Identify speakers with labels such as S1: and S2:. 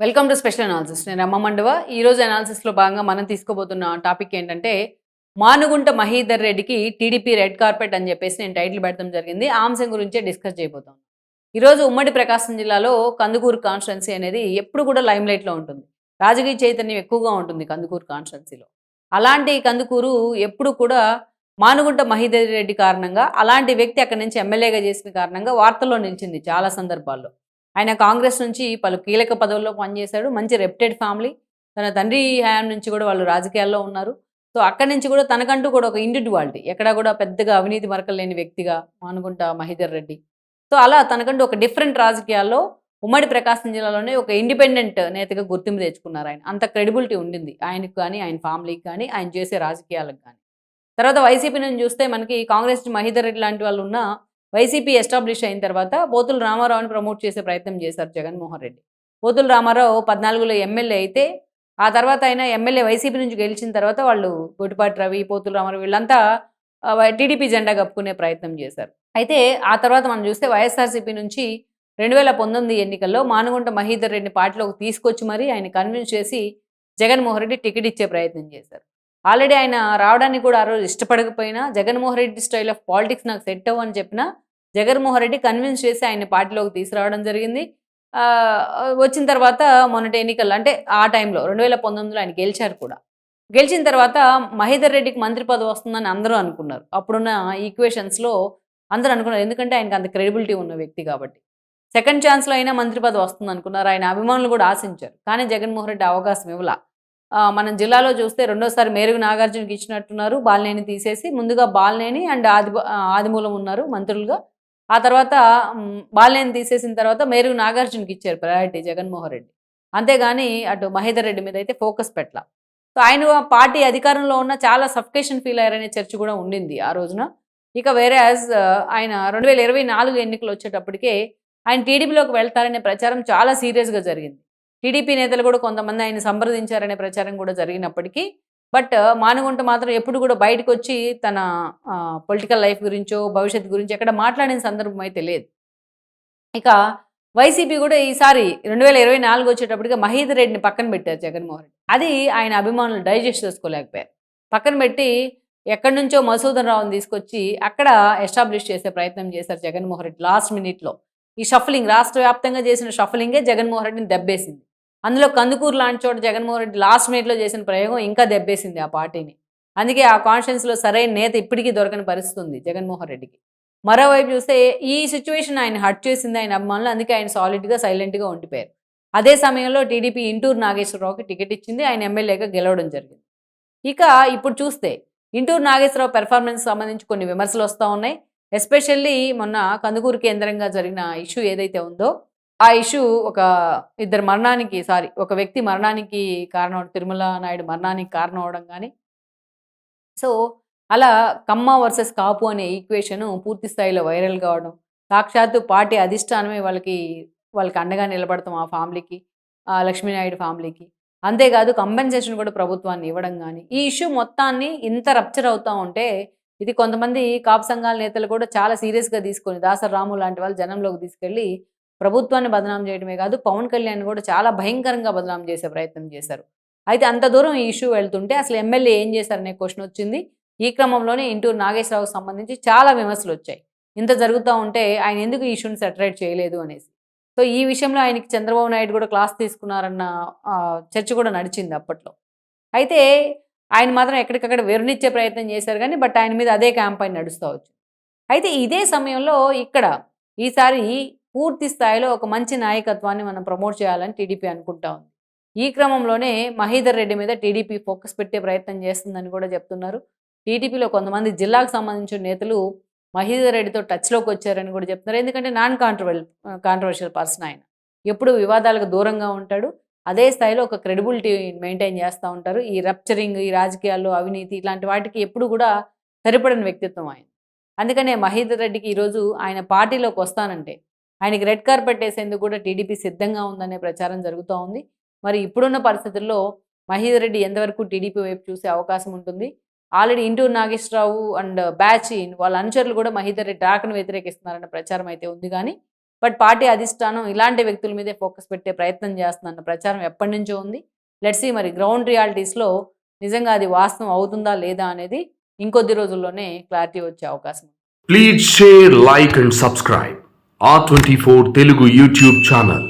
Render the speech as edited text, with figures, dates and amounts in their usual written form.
S1: Welcome to special analysis. నేను రమ్మ మండవ. ఈరోజు అనాలిసిస్లో భాగంగా మనం తీసుకోబోతున్న టాపిక్ ఏంటంటే మానుగుంట మహీధర్ రెడ్డికి టీడీపీ రెడ్ కార్పెట్ అని చెప్పేసి నేను టైటిల్ పెట్టడం జరిగింది. ఆ అంశం గురించే డిస్కస్ చేయబోతాం. ఈరోజు ఉమ్మడి ప్రకాశం జిల్లాలో కందుకూరు కాన్స్టిట్యున్సీ అనేది ఎప్పుడు కూడా లైమ్ లైట్లో ఉంటుంది. రాజకీయ చైతన్యం ఎక్కువగా ఉంటుంది కందుకూరు కాన్స్టిట్యున్సీలో. అలాంటి కందుకూరు ఎప్పుడు కూడా మానుగుంట మహీధర్ రెడ్డి కారణంగా, అలాంటి వ్యక్తి అక్కడి నుంచి ఎమ్మెల్యేగా చేసిన కారణంగా వార్తల్లో నిలిచింది చాలా సందర్భాల్లో. ఆయన కాంగ్రెస్ నుంచి పలు కీలక పదవుల్లో పనిచేశాడు. మంచి రెప్యుటెడ్ ఫ్యామిలీ. తన తండ్రి హయాం నుంచి కూడా వాళ్ళు రాజకీయాల్లో ఉన్నారు. సో, అక్కడి నుంచి కూడా తనకంటూ కూడా ఒక ఇండివిడ్యువాలిటీ. ఎక్కడా కూడా పెద్దగా అవినీతి మరకలు లేని వ్యక్తిగా మానుగుంట మహీధర్ రెడ్డి. సో, అలా తనకంటూ ఒక డిఫరెంట్ రాజకీయాల్లో ఉమ్మడి ప్రకాశం జిల్లాలోనే ఒక ఇండిపెండెంట్ నేతగా గుర్తింపు తెచ్చుకున్నారు ఆయన. అంత క్రెడిబిలిటీ ఉండింది ఆయనకు కానీ, ఆయన ఫ్యామిలీకి కానీ, ఆయన చేసే రాజకీయాలకు గానీ. తర్వాత వైసీపీ నుంచి చూస్తే మనకి కాంగ్రెస్ నుంచి మహీధర్ రెడ్డి లాంటి వాళ్ళు ఉన్నా వైసీపీ ఎస్టాబ్లిష్ అయిన తర్వాత పోతుల రామారావుని ప్రమోట్ చేసే ప్రయత్నం చేశారు జగన్మోహన్ రెడ్డి. పోతుల రామారావు 14లో ఎమ్మెల్యే అయితే, ఆ తర్వాత ఆయన ఎమ్మెల్యే వైసీపీ నుంచి గెలిచిన తర్వాత వాళ్ళు గొట్టిపాటి రవి, పోతుల రామారావు వీళ్ళంతా టీడీపీ జెండా కప్పుకునే ప్రయత్నం చేశారు. అయితే ఆ తర్వాత మనం చూస్తే వైఎస్ఆర్సీపీ నుంచి 2019 ఎన్నికల్లో మానుగుంట మహీధర్ రెడ్డిని పార్టీలోకి తీసుకొచ్చి మరీ ఆయన కన్విన్స్ చేసి జగన్మోహన్ రెడ్డి టికెట్ ఇచ్చే ప్రయత్నం చేశారు. ఆల్రెడీ ఆయన రావడానికి కూడా ఆ రోజు ఇష్టపడకపోయినా, Jaganmohan Reddy style of politics నాకు సెట్ అవ్వని చెప్పినా, జగన్మోహన్ రెడ్డి కన్విన్స్ చేసి ఆయన్ని పార్టీలోకి తీసుకురావడం జరిగింది. వచ్చిన తర్వాత మొన్నటి ఎన్నికల్లో అంటే ఆ టైంలో 2019లో ఆయన గెలిచారు కూడా. గెలిచిన తర్వాత మహీధర్ రెడ్డికి మంత్రి పదవి వస్తుందని అందరూ అనుకున్నారు. అప్పుడున్న ఈక్వేషన్స్‌లో అందరూ అనుకున్నారు. ఎందుకంటే ఆయనకు అంత క్రెడిబిలిటీ ఉన్న వ్యక్తి కాబట్టి. సెకండ్ ఛాన్స్‌లో అయినా మంత్రి పదవి వస్తుందనుకున్నారు. ఆయన అభిమానులు కూడా ఆశించారు. కానీ జగన్మోహన్ రెడ్డి అవకాశం ఇవ్వలా. మనం జిల్లాలో చూస్తే రెండోసారి మేరుగు నాగార్జునకి ఇచ్చినట్టున్నారు. బాలినేని తీసేసి ముందుగా బాలినేని అండ్ ఆదిమూలం ఉన్నారు మంత్రులుగా. ఆ తర్వాత బాలినేని తీసేసిన తర్వాత మేరుగు నాగార్జునకి ఇచ్చారు ప్రయారిటీ జగన్మోహన్ రెడ్డి. అంతేగాని అటు మహేదర్ రెడ్డి మీద అయితే ఫోకస్ పెట్టల. సో, ఆయన పార్టీ అధికారంలో ఉన్న చాలా సఫికేషన్ ఫీల్ అయ్యారనే చర్చ కూడా ఉండింది ఆ రోజున. ఇక వేరేయాజ్ ఆయన 2024 ఎన్నికలు వచ్చేటప్పటికే ఆయన టీడీపీలోకి వెళ్తారనే ప్రచారం చాలా సీరియస్‌గా జరిగింది. టీడీపీ నేతలు కూడా కొంతమంది ఆయన్ని సంప్రదించారనే ప్రచారం కూడా జరిగినప్పటికీ, బట్ మానుగుంట మాత్రం ఎప్పుడు కూడా బయటకొచ్చి తన పొలిటికల్ లైఫ్ గురించో, భవిష్యత్తు గురించి ఎక్కడ మాట్లాడిన సందర్భం అయితే లేదు. ఇక వైసీపీ కూడా ఈసారి 2024 వచ్చేటప్పటికి మహీధర్ రెడ్డిని పక్కన పెట్టారు జగన్మోహన్ రెడ్డి. అది ఆయన అభిమానులు డైజెస్ట్ చేసుకోలేకపోయారు. పక్కన పెట్టి ఎక్కడి నుంచో మసూదన్ రావుని తీసుకొచ్చి అక్కడ ఎస్టాబ్లిష్ చేసే ప్రయత్నం చేశారు జగన్మోహన్ రెడ్డి లాస్ట్ మినిట్‌లో. ఈ షఫ్లింగ్ రాష్ట్ర వ్యాప్తంగా చేసిన షఫ్లింగే జగన్మోహన్ రెడ్డిని దెబ్బేసింది. అందులో కందుకూరు లాంటి చోట జగన్మోహన్ రెడ్డి లాస్ట్ మినిట్‌లో చేసిన ప్రయోగం ఇంకా దెబ్బేసింది ఆ పార్టీని. అందుకే ఆ కాన్స్టిట్యుయెన్సీలో సరైన నేత ఇప్పటికీ దొరకని పరిస్థితి ఉంది జగన్మోహన్ రెడ్డికి. మరోవైపు చూస్తే ఈ సిట్యుయేషన్ ఆయన హర్ట్ చేసింది ఆయన అభిమానులు. అందుకే ఆయన సాలిడ్‌గా, సైలెంట్‌గా ఉండిపోయారు. అదే సమయంలో టీడీపీ ఇంటూరు నాగేశ్వరరావుకి టికెట్ ఇచ్చింది. ఆయన ఎమ్మెల్యేగా గెలవడం జరిగింది. ఇక ఇప్పుడు చూస్తే ఇంటూరు నాగేశ్వరరావు పెర్ఫార్మెన్స్ సంబంధించి కొన్ని విమర్శలు వస్తా ఉన్నాయి. ఎస్పెషల్లీ మొన్న కందుకూరు కేంద్రంగా జరిగిన ఇష్యూ ఏదైతే ఉందో, ఆ ఇష్యూ ఒక వ్యక్తి మరణానికి కారణం, తిరుమల నాయుడు మరణానికి కారణం అవ్వడం గానీ, సో, అలా కమ్మ వర్సెస్ కాపు అనే ఈక్వేషను పూర్తి స్థాయిలో వైరల్ కావడం, సాక్షాత్తు పార్టీ అధిష్టానమే వాళ్ళకి అండగా నిలబడతాం ఆ ఫ్యామిలీకి, లక్ష్మీనాయుడు ఫ్యామిలీకి. అంతేకాదు కంపెన్సేషన్ కూడా ప్రభుత్వాన్ని ఇవ్వడం గానీ, ఈ ఇష్యూ మొత్తాన్ని ఇంత రప్చర్ అవుతా ఉంటే, ఇది కొంతమంది కాపు సంఘాల నేతలు కూడా చాలా సీరియస్‌గా తీసుకొని, దాసరి రాము లాంటి వాళ్ళు జనంలోకి తీసుకెళ్ళి ప్రభుత్వాన్ని బదనాం చేయడమే కాదు, పవన్ కళ్యాణ్ కూడా చాలా భయంకరంగా బదనాం చేసే ప్రయత్నం చేశారు. అయితే అంత దూరం ఈ ఇష్యూ వెళ్తుంటే అసలు ఎమ్మెల్యే ఏం చేశారనే క్వెషన్ వచ్చింది. ఈ క్రమంలోనే ఇంటూరు నాగేశ్వరరావుకి సంబంధించి చాలా విమర్శలొచ్చాయి. ఇంత జరుగుతా ఉంటే ఆయన ఎందుకు ఈ ఇష్యూని సెటరేట్ చేయలేదు అనేసి. సో, ఈ విషయంలో ఆయనకి చంద్రబాబు నాయుడు కూడా క్లాస్ తీసుకున్నారన్న చర్చ కూడా నడిచింది అప్పట్లో. అయితే ఆయన మాత్రం ఎక్కడికక్కడ వివరణిచ్చే ప్రయత్నం చేశారు గానీ, బట్ ఆయన మీద అదే క్యాంపెయిన్ నడుస్తా వచ్చింది. అయితే ఇదే సమయంలో ఇక్కడ ఈసారి పూర్తి స్థాయిలో ఒక మంచి నాయకత్వాన్ని మనం ప్రమోట్ చేయాలని టీడీపీ అనుకుంటా ఉంది. ఈ క్రమంలోనే మహీధర్ రెడ్డి మీద టీడీపీ ఫోకస్ పెట్టే ప్రయత్నం చేస్తుందని కూడా చెప్తున్నారు. టీడీపీలో కొంతమంది జిల్లాకు సంబంధించిన నేతలు మహీధర్ రెడ్డితో టచ్‌లోకి వచ్చారని కూడా చెప్తున్నారు. ఎందుకంటే కాంట్రోవర్షియల్ పర్సన్ ఆయన. ఎప్పుడూ వివాదాలకు దూరంగా ఉంటాడు. అదే స్థాయిలో ఒక క్రెడిబిలిటీ మెయింటైన్ చేస్తా ఉంటారు. ఈ రప్చరింగ్, ఈ రాజకీయాల్లో అవినీతి ఇలాంటి వాటికి ఎప్పుడు కూడా సరిపడని వ్యక్తిత్వం ఆయన. అందుకనే మహీధర్ రెడ్డికి ఈరోజు ఆయన పార్టీలోకి వస్తానంటే, ఆయనకి రెడ్ కార్పెట్ ఏసేందుకు కూడా టీడీపీ సిద్ధంగా ఉందనే ప్రచారం జరుగుతూ ఉంది. మరి ఇప్పుడున్న పరిస్థితుల్లో మహీధర్ రెడ్డి ఎంతవరకు టీడీపీ వైపు చూసే అవకాశం ఉంటుంది? Already Inturu Nageswara Rao and batch వాళ్ళ అనుచరులు కూడా మహీధర్ రెడ్డి రాకను వ్యతిరేకిస్తున్నారన్న ప్రచారం అయితే ఉంది గానీ, బట్ పార్టీ అధిష్టానం ఇలాంటి వ్యక్తుల మీదే ఫోకస్ పెట్టే ప్రయత్నం చేస్తుందన్న ప్రచారం ఎప్పటి నుంచో ఉంది. లెట్స్ సీ మరి గ్రౌండ్ రియాలిటీస్లో నిజంగా అది వాస్తవం అవుతుందా లేదా అనేది ఇంకొద్ది రోజుల్లోనే క్లారిటీ వచ్చే అవకాశం ఉంది.
S2: Please share, like and subscribe R24 Telugu YouTube channel.